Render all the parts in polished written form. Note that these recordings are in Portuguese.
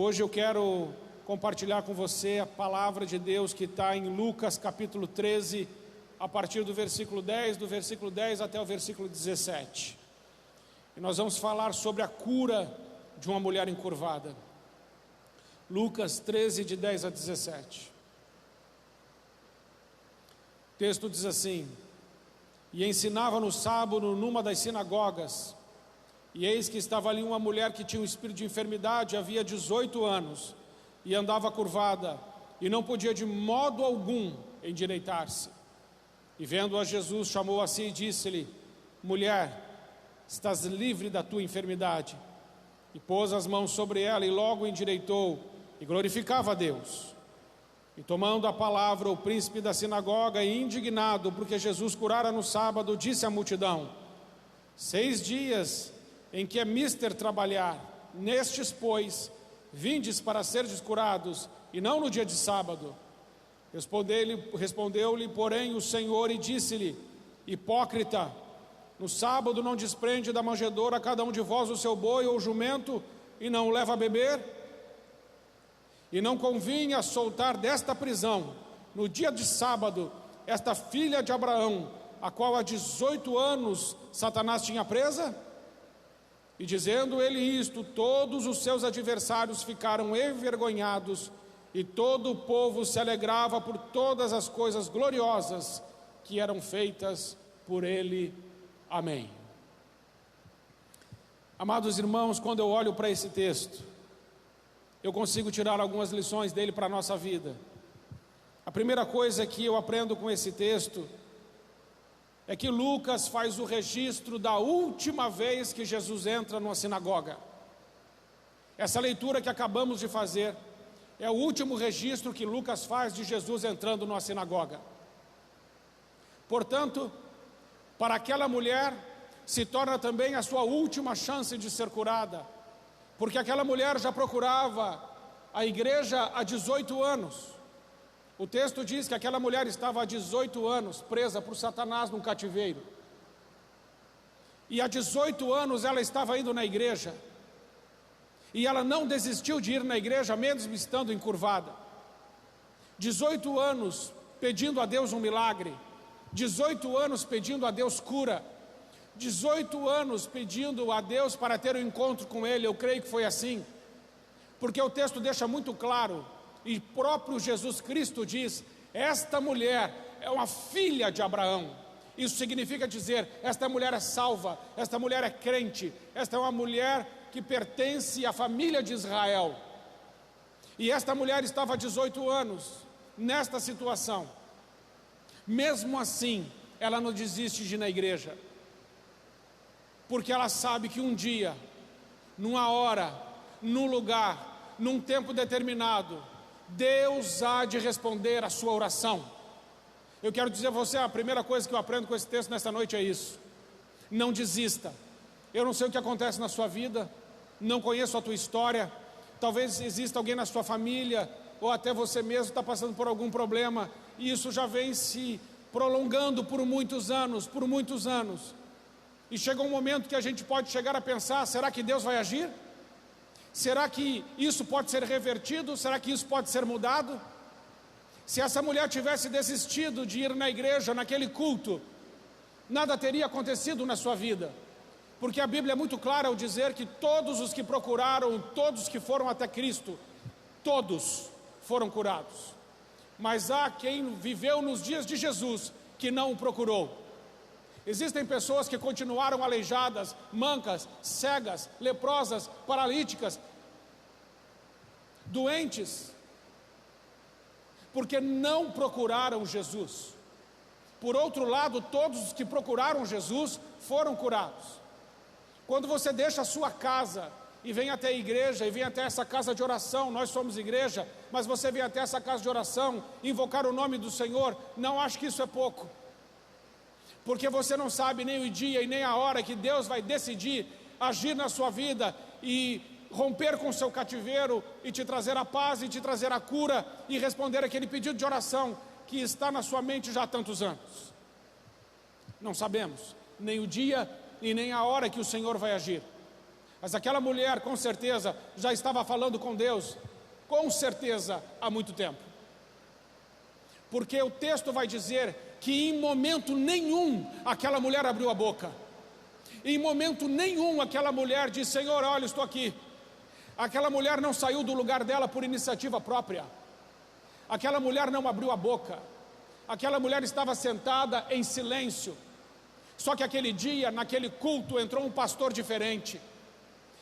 Hoje eu quero compartilhar com você a palavra de Deus que está em Lucas capítulo 13, a partir do versículo 10 até o versículo 17. E nós vamos falar sobre a cura de uma mulher encurvada. Lucas 13, de 10 a 17. O texto diz assim: E ensinava no sábado numa das sinagogas, e eis que estava ali uma mulher que tinha um espírito de enfermidade, havia 18 anos, e andava curvada, e não podia de modo algum endireitar-se. E vendo a Jesus, chamou a si e disse-lhe: Mulher, estás livre da tua enfermidade. E pôs as mãos sobre ela, e logo endireitou, e glorificava a Deus. E tomando a palavra, o príncipe da sinagoga, indignado, porque Jesus curara no sábado, disse à multidão: 6 dias em que é mister trabalhar, nestes, pois, vindes para serdes curados, e não no dia de sábado. Respondeu-lhe, porém, o Senhor e disse-lhe: Hipócrita, no sábado não desprende da manjedoura cada um de vós o seu boi ou jumento, e não o leva a beber? E não convinha soltar desta prisão, no dia de sábado, esta filha de Abraão, a qual há 18 anos Satanás tinha presa? E dizendo ele isto, todos os seus adversários ficaram envergonhados, e todo o povo se alegrava por todas as coisas gloriosas que eram feitas por ele. Amém. Amados irmãos, quando eu olho para esse texto, eu consigo tirar algumas lições dele para a nossa vida. A primeira coisa que eu aprendo com esse texto é que Lucas faz o registro da última vez que Jesus entra numa sinagoga. Essa leitura que acabamos de fazer é o último registro que Lucas faz de Jesus entrando numa sinagoga. Portanto, para aquela mulher se torna também a sua última chance de ser curada, porque aquela mulher já procurava a igreja há 18 anos. O texto diz que aquela mulher estava há 18 anos presa por Satanás num cativeiro. E há 18 anos ela estava indo na igreja. E ela não desistiu de ir na igreja, mesmo estando encurvada. 18 anos pedindo a Deus um milagre. 18 anos pedindo a Deus cura. 18 anos pedindo a Deus para ter um encontro com Ele. Eu creio que foi assim, porque o texto deixa muito claro, e próprio Jesus Cristo diz: esta mulher é uma filha de Abraão. Isso significa dizer, esta mulher é salva, esta mulher é crente, esta é uma mulher que pertence à família de Israel. E esta mulher estava há 18 anos nesta situação. Mesmo assim, ela não desiste de ir na igreja, porque ela sabe que um dia, numa hora, num lugar, num tempo determinado, Deus há de responder a sua oração. Eu quero dizer a você, a primeira coisa que eu aprendo com esse texto nesta noite é isso: não desista. Eu não sei o que acontece na sua vida, não conheço a tua história, talvez exista alguém na sua família, ou até você mesmo está passando por algum problema, e isso já vem se prolongando por muitos anos, e chega um momento que a gente pode chegar a pensar: será que Deus vai agir? Será que isso pode ser revertido? Será que isso pode ser mudado? Se essa mulher tivesse desistido de ir na igreja, naquele culto, nada teria acontecido na sua vida, porque a Bíblia é muito clara ao dizer que todos os que procuraram, todos que foram até Cristo, todos foram curados. Mas há quem viveu nos dias de Jesus que não o procurou. Existem pessoas que continuaram aleijadas, mancas, cegas, leprosas, paralíticas, doentes, porque não procuraram Jesus. Por outro lado, todos os que procuraram Jesus foram curados. Quando você deixa a sua casa e vem até a igreja, e vem até essa casa de oração, nós somos igreja, mas você vem até essa casa de oração, invocar o nome do Senhor, não acho que isso é pouco, porque você não sabe nem o dia e nem a hora que Deus vai decidir agir na sua vida e romper com o seu cativeiro e te trazer a paz e te trazer a cura e responder aquele pedido de oração que está na sua mente já há tantos anos. Não sabemos nem o dia e nem a hora que o Senhor vai agir, Mas aquela mulher, com certeza, já estava falando com Deus, com certeza, há muito tempo. Porque o texto vai dizer que em momento nenhum aquela mulher abriu a boca. Em momento nenhum aquela mulher disse: Senhor, olha, estou aqui. Aquela mulher não saiu do lugar dela por iniciativa própria. Aquela mulher não abriu a boca. Aquela mulher estava sentada em silêncio. Só que aquele dia, naquele culto, entrou um pastor diferente.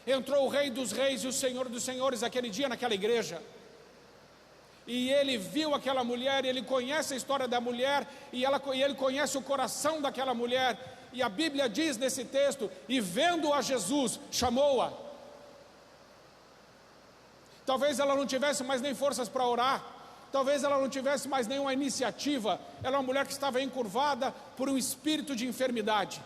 Entrou o Rei dos Reis e o Senhor dos Senhores aquele dia naquela igreja. E ele viu aquela mulher, ele conhece a história da mulher, e ele conhece o coração daquela mulher. E a Bíblia diz nesse texto: e vendo a Jesus, chamou-a. Talvez ela não tivesse mais nem forças para orar, talvez ela não tivesse mais nenhuma iniciativa. Ela é uma mulher que estava encurvada por um espírito de enfermidade.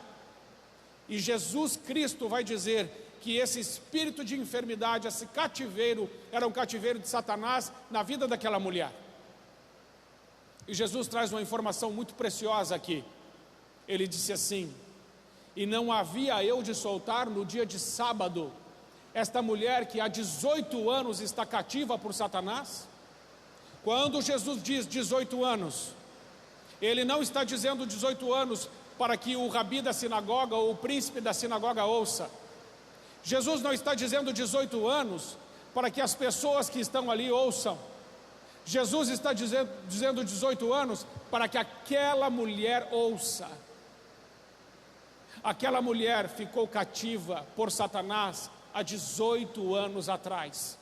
E Jesus Cristo vai dizer que esse espírito de enfermidade, esse cativeiro, era um cativeiro de Satanás na vida daquela mulher. E Jesus traz uma informação muito preciosa aqui. Ele disse assim: e não havia eu de soltar no dia de sábado esta mulher que há 18 anos está cativa por Satanás? Quando Jesus diz 18 anos, ele não está dizendo 18 anos para que o rabi da sinagoga ou o príncipe da sinagoga ouça. Jesus não está dizendo 18 anos para que as pessoas que estão ali ouçam. Jesus está dizendo 18 anos para que aquela mulher ouça. Aquela mulher ficou cativa por Satanás há 18 anos atrás.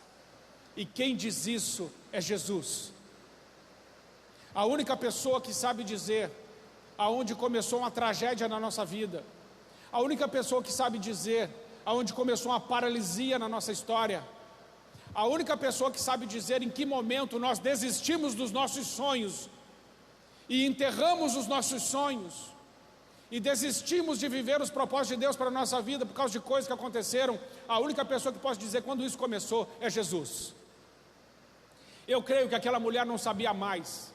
E quem diz isso é Jesus. A única pessoa que sabe dizer aonde começou uma tragédia na nossa vida. A única pessoa que sabe dizer aonde começou uma paralisia na nossa história. A única pessoa que sabe dizer em que momento nós desistimos dos nossos sonhos e enterramos os nossos sonhos e desistimos de viver os propósitos de Deus para a nossa vida por causa de coisas que aconteceram. A única pessoa que pode dizer quando isso começou é Jesus. Eu creio que aquela mulher não sabia mais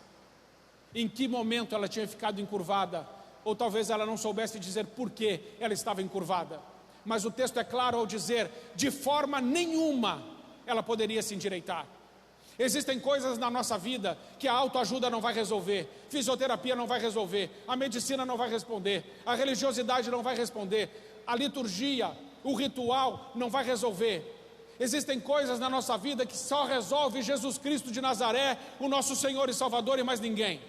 em que momento ela tinha ficado encurvada, ou talvez ela não soubesse dizer por que ela estava encurvada. Mas o texto é claro ao dizer: de forma nenhuma ela poderia se endireitar. Existem coisas na nossa vida que a autoajuda não vai resolver, fisioterapia não vai resolver, a medicina não vai responder, a religiosidade não vai responder, a liturgia, o ritual não vai resolver. Existem coisas na nossa vida que só resolve Jesus Cristo de Nazaré, o nosso Senhor e Salvador, e mais ninguém.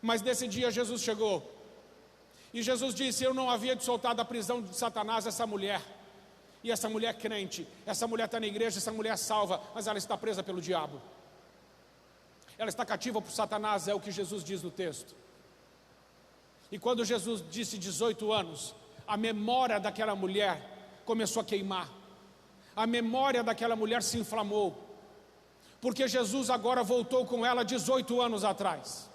Mas nesse dia Jesus chegou e Jesus disse: eu não havia de soltar da prisão de Satanás essa mulher. E essa mulher crente, essa mulher está na igreja, essa mulher salva, mas ela está presa pelo diabo. Ela está cativa por Satanás, é o que Jesus diz no texto. E quando Jesus disse 18 anos, a memória daquela mulher começou a queimar. A memória daquela mulher se inflamou, porque Jesus agora voltou com ela 18 anos atrás.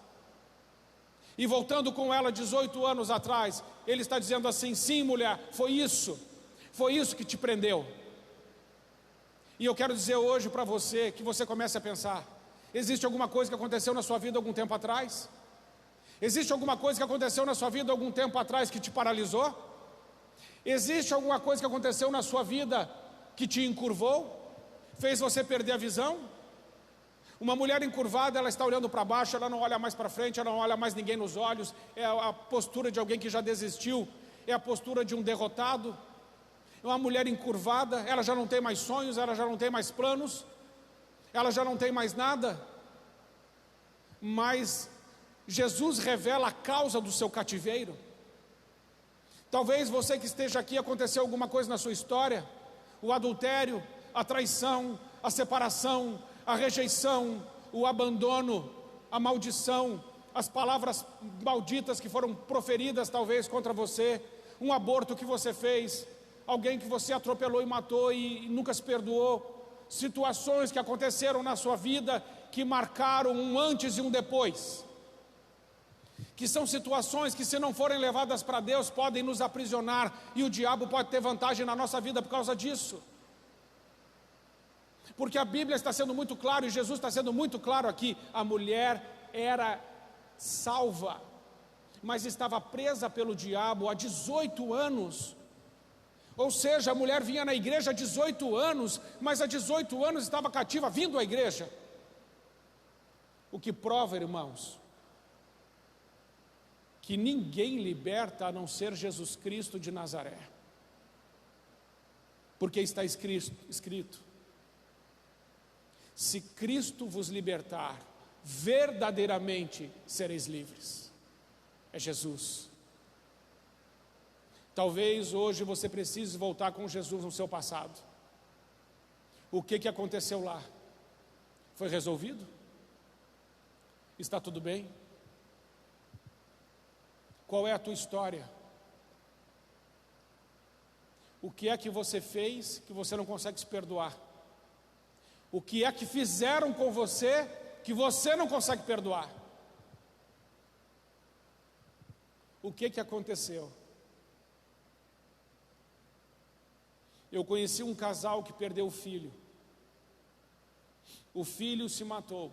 E voltando com ela 18 anos atrás, ele está dizendo assim: sim, mulher, foi isso que te prendeu. E eu quero dizer hoje para você, que você comece a pensar: existe alguma coisa que aconteceu na sua vida algum tempo atrás? Existe alguma coisa que aconteceu na sua vida algum tempo atrás que te paralisou? Existe alguma coisa que aconteceu na sua vida que te encurvou? Fez você perder a visão? Uma mulher encurvada, ela está olhando para baixo, ela não olha mais para frente, ela não olha mais ninguém nos olhos. É a postura de alguém que já desistiu, é a postura de um derrotado. Uma mulher encurvada, ela já não tem mais sonhos, ela já não tem mais planos, ela já não tem mais nada. Mas Jesus revela a causa do seu cativeiro. Talvez você que esteja aqui, aconteceu alguma coisa na sua história: o adultério, a traição, a separação, a rejeição, o abandono, a maldição, as palavras malditas que foram proferidas talvez contra você, um aborto que você fez, alguém que você atropelou e matou e nunca se perdoou, situações que aconteceram na sua vida que marcaram um antes e um depois, que são situações que, se não forem levadas para Deus, podem nos aprisionar, e o diabo pode ter vantagem na nossa vida por causa disso. Porque a Bíblia está sendo muito claro, e Jesus está sendo muito claro aqui: a mulher era salva, mas estava presa pelo diabo há 18 anos. Ou seja, a mulher vinha na igreja há 18 anos, mas há 18 anos estava cativa vindo à igreja. O que prova, irmãos, que ninguém liberta a não ser Jesus Cristo de Nazaré. Porque está escrito: se Cristo vos libertar, verdadeiramente sereis livres. É Jesus. Talvez hoje você precise voltar com Jesus no seu passado. O que aconteceu lá? Foi resolvido? Está tudo bem? Qual é a tua história? O que é que você fez que você não consegue se perdoar? O que é que fizeram com você que você não consegue perdoar? O que aconteceu? Eu conheci um casal que perdeu o filho. O filho se matou.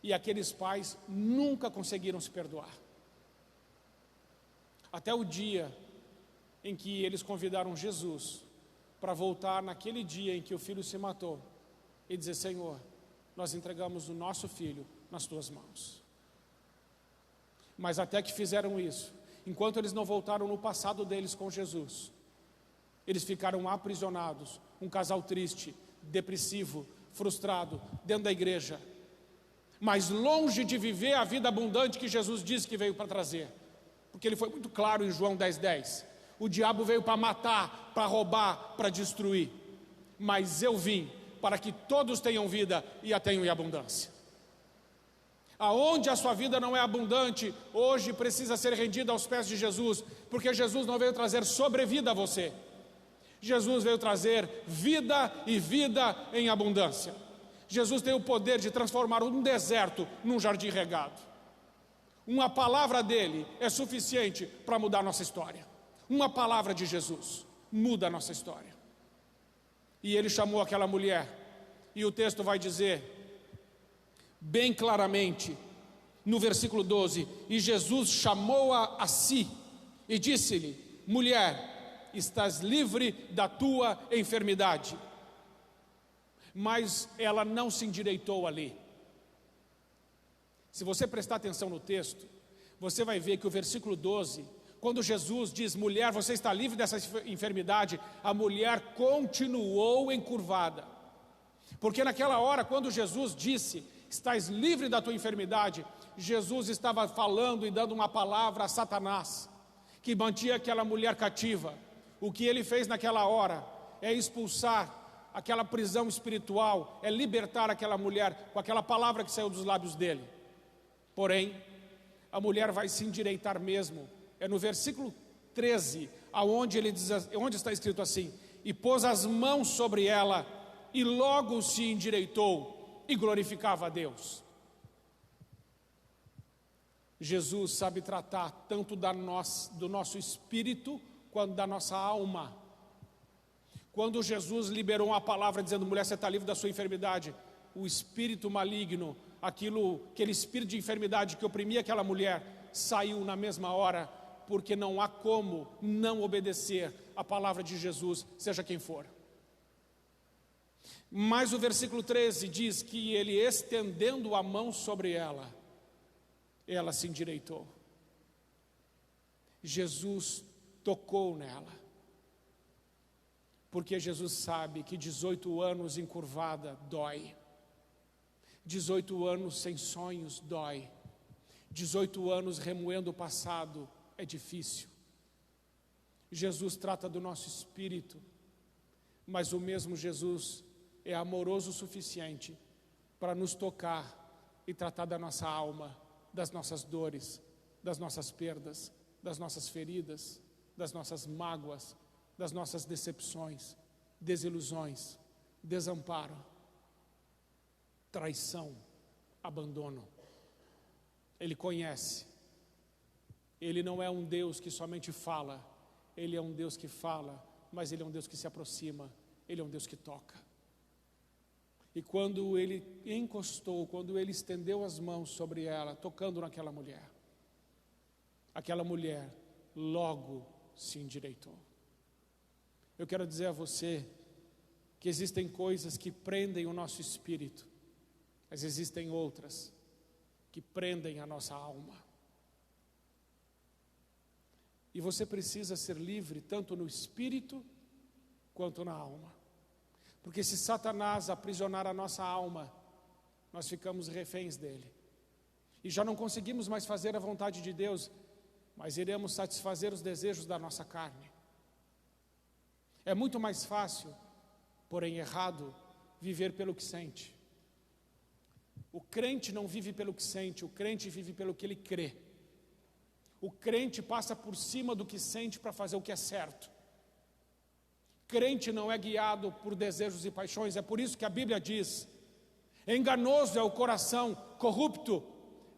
E aqueles pais nunca conseguiram se perdoar. Até o dia em que eles convidaram Jesus para voltar naquele dia em que o filho se matou e dizer: Senhor, nós entregamos o nosso filho nas tuas mãos. Mas até que fizeram isso, enquanto eles não voltaram no passado deles com Jesus, eles ficaram aprisionados, um casal triste, depressivo, frustrado, dentro da igreja, mas longe de viver a vida abundante que Jesus disse que veio para trazer, porque ele foi muito claro em João 10:10, o diabo veio para matar, para roubar, para destruir, mas eu vim para que todos tenham vida e a tenham em abundância. Aonde a sua vida não é abundante, hoje precisa ser rendida aos pés de Jesus, porque Jesus não veio trazer sobrevida a você, Jesus veio trazer vida e vida em abundância. Jesus tem o poder de transformar um deserto num jardim regado. Uma palavra dele é suficiente para mudar a nossa história. Uma palavra de Jesus muda a nossa história. E ele chamou aquela mulher, e o texto vai dizer bem claramente no versículo 12: e Jesus chamou-a a si e disse-lhe: mulher, estás livre da tua enfermidade. Mas ela não se endireitou ali. Se você prestar atenção no texto, você vai ver que o versículo 12, quando Jesus diz: mulher, você está livre dessa enfermidade, a mulher continuou encurvada. Porque naquela hora, quando Jesus disse: estás livre da tua enfermidade, Jesus estava falando e dando uma palavra a Satanás, que mantinha aquela mulher cativa. O que ele fez naquela hora é expulsar aquela prisão espiritual, é libertar aquela mulher com aquela palavra que saiu dos lábios dele. Porém, a mulher vai se endireitar mesmo. É no versículo 13, aonde ele diz, onde está escrito assim: e pôs as mãos sobre ela, e logo se endireitou, e glorificava a Deus. Jesus sabe tratar tanto do nosso espírito, quanto da nossa alma. Quando Jesus liberou uma palavra dizendo: mulher, você está livre da sua enfermidade, o espírito maligno, aquele espírito de enfermidade que oprimia aquela mulher, saiu na mesma hora, porque não há como não obedecer a palavra de Jesus, seja quem for. Mas o versículo 13 diz que ele, estendendo a mão sobre ela, ela se endireitou. Jesus tocou nela, porque Jesus sabe que 18 anos encurvada dói, 18 anos sem sonhos dói, 18 anos remoendo o passado é difícil. Jesus trata do nosso espírito, mas o mesmo Jesus é amoroso o suficiente para nos tocar e tratar da nossa alma, das nossas dores, das nossas perdas, das nossas feridas, das nossas mágoas, das nossas decepções, desilusões, desamparo, traição, abandono. Ele conhece. Ele não é um Deus que somente fala, Ele é um Deus que fala, mas Ele é um Deus que se aproxima, Ele é um Deus que toca. E quando Ele encostou, quando Ele estendeu as mãos sobre ela, tocando naquela mulher, aquela mulher logo se endireitou. Eu quero dizer a você que existem coisas que prendem o nosso espírito, mas existem outras que prendem a nossa alma. E você precisa ser livre tanto no espírito quanto na alma. Porque se Satanás aprisionar a nossa alma, nós ficamos reféns dele. E já não conseguimos mais fazer a vontade de Deus, mas iremos satisfazer os desejos da nossa carne. É muito mais fácil, porém errado, viver pelo que sente. O crente não vive pelo que sente, o crente vive pelo que ele crê. O crente passa por cima do que sente para fazer o que é certo. Crente não é guiado por desejos e paixões, é por isso que a Bíblia diz: enganoso é o coração, corrupto,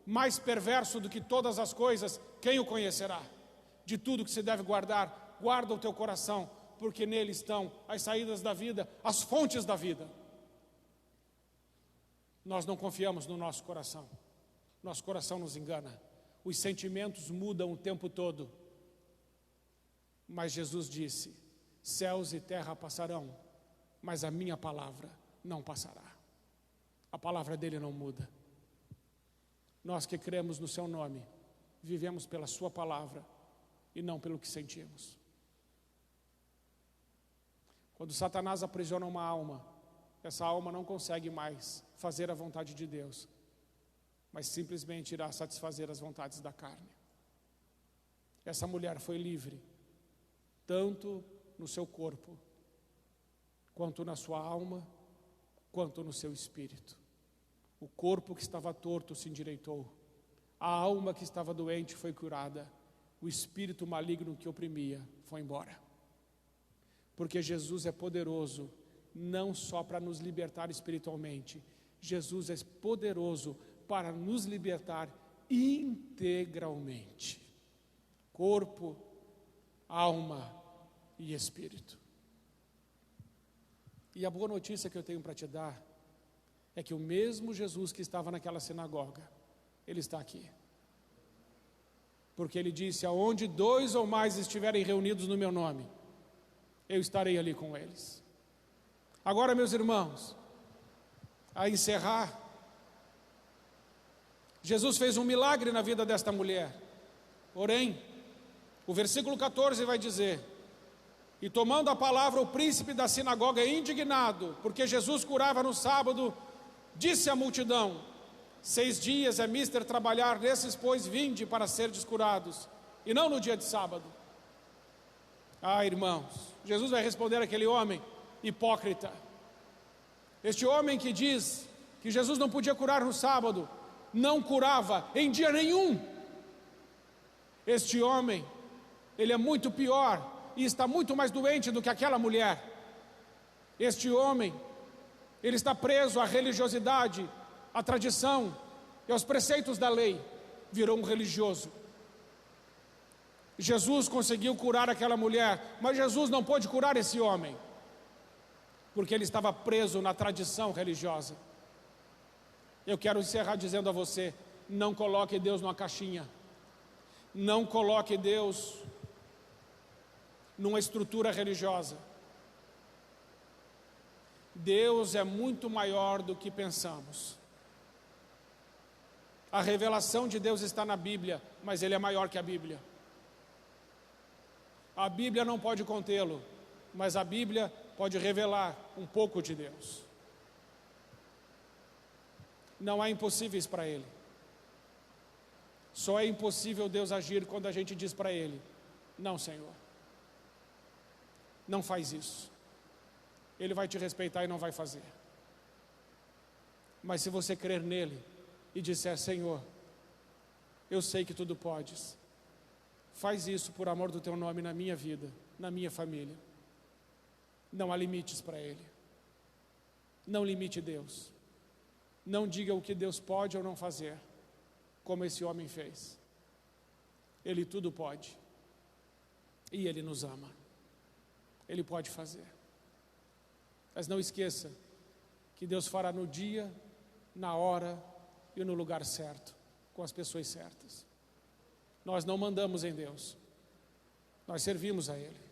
mais perverso do que todas as coisas, quem o conhecerá? De tudo que se deve guardar, guarda o teu coração, porque nele estão as saídas da vida, as fontes da vida. Nós não confiamos no nosso coração nos engana, os sentimentos mudam o tempo todo, mas Jesus disse: céus e terra passarão, mas a minha palavra não passará. A palavra dele não muda. Nós que cremos no seu nome, vivemos pela sua palavra e não pelo que sentimos. Quando Satanás aprisiona uma alma, essa alma não consegue mais fazer a vontade de Deus, mas simplesmente irá satisfazer as vontades da carne. Essa mulher foi livre, tanto no seu corpo, quanto na sua alma, quanto no seu espírito. O corpo que estava torto se endireitou, a alma que estava doente foi curada, o espírito maligno que oprimia foi embora. Porque Jesus é poderoso, não só para nos libertar espiritualmente, Jesus é poderoso para nos libertar integralmente. Corpo, alma e espírito. E a boa notícia que eu tenho para te dar é que o mesmo Jesus que estava naquela sinagoga, ele está aqui. Porque ele disse: aonde 2 ou mais estiverem reunidos no meu nome, eu estarei ali com eles. Agora, meus irmãos, a encerrar, Jesus fez um milagre na vida desta mulher. Porém, o versículo 14 vai dizer: e tomando a palavra o príncipe da sinagoga, indignado, porque Jesus curava no sábado, disse à multidão: 6 dias é mister trabalhar, nesses pois vinde para serdes curados, e não no dia de sábado. Ah, irmãos, Jesus vai responder àquele homem hipócrita. Este homem que diz que Jesus não podia curar no sábado, não curava em dia nenhum. Este homem, ele é muito pior e está muito mais doente do que aquela mulher. Este homem, ele está preso à religiosidade, à tradição e aos preceitos da lei, virou um religioso. Jesus conseguiu curar aquela mulher, mas Jesus não pôde curar esse homem, porque ele estava preso na tradição religiosa. Eu quero encerrar dizendo a você: não coloque Deus numa caixinha, não coloque Deus numa estrutura religiosa. Deus é muito maior do que pensamos. A revelação de Deus está na Bíblia, mas Ele é maior que a Bíblia. A Bíblia não pode contê-lo, mas a Bíblia pode revelar um pouco de Deus. Não há impossíveis para Ele. Só é impossível Deus agir quando a gente diz para Ele: não, Senhor, não faz isso. Ele vai te respeitar e não vai fazer. Mas se você crer nele e disser: Senhor, eu sei que tudo podes, faz isso por amor do teu nome na minha vida, na minha família. Não há limites para Ele. Não limite Deus. Não diga o que Deus pode ou não fazer, como esse homem fez. Ele tudo pode. E Ele nos ama. Ele pode fazer. Mas não esqueça que Deus fará no dia, na hora e no lugar certo, com as pessoas certas. Nós não mandamos em Deus, nós servimos a Ele.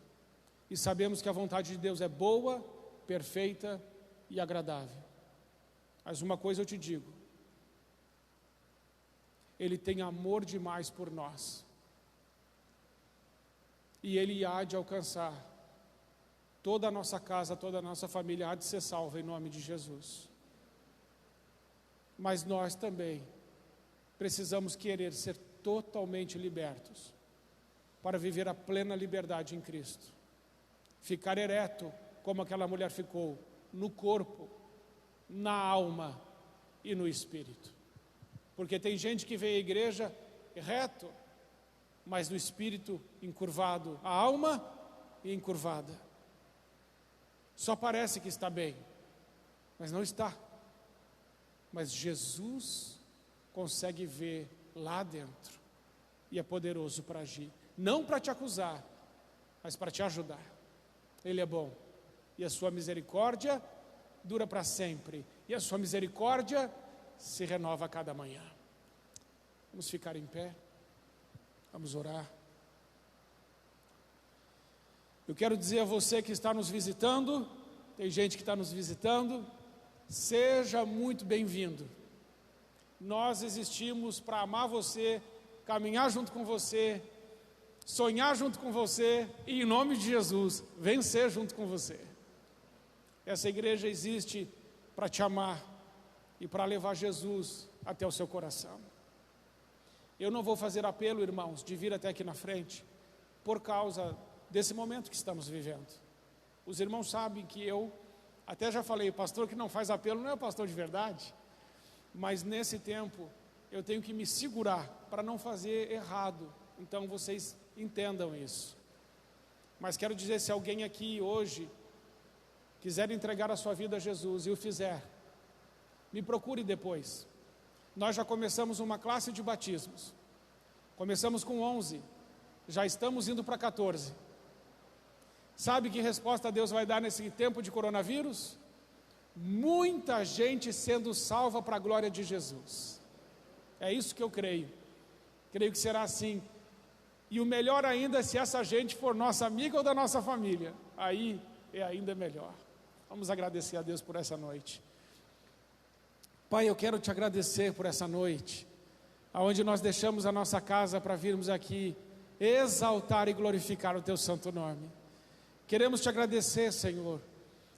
e sabemos que a vontade de Deus é boa, perfeita e agradável. Mas uma coisa eu te digo: Ele tem amor demais por nós, e Ele há de alcançar toda a nossa casa, toda a nossa família há de ser salva em nome de Jesus. Mas nós também precisamos querer ser totalmente libertos para viver a plena liberdade em Cristo. Ficar ereto, como aquela mulher ficou, no corpo, na alma e no espírito. Porque tem gente que vem à igreja reto, mas no espírito encurvado, a alma encurvada. Só parece que está bem, mas não está. Mas Jesus consegue ver lá dentro e é poderoso para agir, não para te acusar, mas para te ajudar. Ele é bom e a sua misericórdia dura para sempre, e a sua misericórdia se renova a cada manhã. Vamos ficar em pé, vamos orar. Eu quero dizer a você que está nos visitando, tem gente que está nos visitando, seja muito bem-vindo. Nós existimos para amar você, caminhar junto com você, sonhar junto com você e, em nome de Jesus, vencer junto com você. Essa igreja existe para te amar e para levar Jesus até o seu coração. Eu não vou fazer apelo, irmãos, de vir até aqui na frente, por causa desse momento que estamos vivendo. Os irmãos sabem que eu até já falei, pastor que não faz apelo não é pastor de verdade, mas nesse tempo eu tenho que me segurar para não fazer errado. Então vocês entendam isso. Mas quero dizer, se alguém aqui hoje quiser entregar a sua vida a Jesus e o fizer, me procure depois. Nós já começamos uma classe de batismos. Começamos com 11, já estamos indo para 14. Sabe que resposta Deus vai dar nesse tempo de coronavírus? Muita gente sendo salva para a glória de Jesus. É isso que eu creio. Creio que será assim. E o melhor ainda é se essa gente for nossa amiga ou da nossa família. Aí é ainda melhor. Vamos agradecer a Deus por essa noite. Pai, eu quero te agradecer por essa noite, onde nós deixamos a nossa casa para virmos aqui exaltar e glorificar o teu santo nome. Queremos te agradecer, Senhor,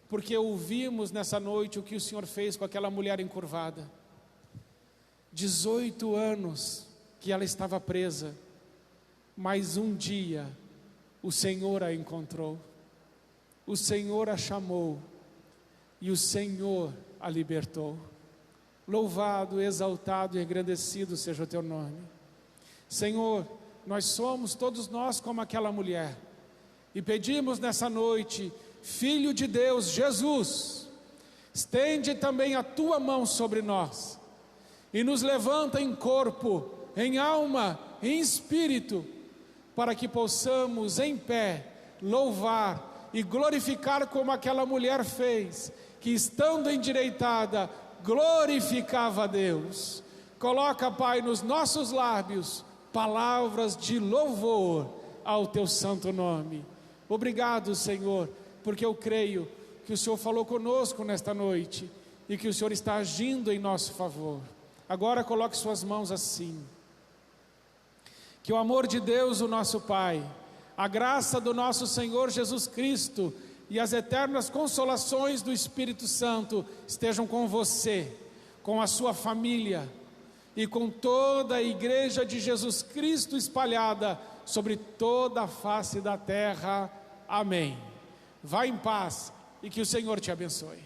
porque ouvimos nessa noite o que o Senhor fez com aquela mulher encurvada. 18 anos que ela estava presa, mas um dia o Senhor a encontrou, o Senhor a chamou e o Senhor a libertou. Louvado, exaltado e engrandecido seja o teu nome. Senhor, nós somos todos nós como aquela mulher, e pedimos nessa noite, Filho de Deus, Jesus, estende também a tua mão sobre nós, e nos levanta em corpo, em alma, em espírito, para que possamos em pé, louvar e glorificar como aquela mulher fez, que estando endireitada, glorificava a Deus. Coloca, Pai, nos nossos lábios, palavras de louvor ao teu santo nome. Obrigado, Senhor, porque eu creio que o Senhor falou conosco nesta noite e que o Senhor está agindo em nosso favor. Agora coloque suas mãos assim. Que o amor de Deus, o nosso Pai, a graça do nosso Senhor Jesus Cristo e as eternas consolações do Espírito Santo estejam com você, com a sua família e com toda a igreja de Jesus Cristo espalhada sobre toda a face da terra. Amém. Vá em paz e que o Senhor te abençoe.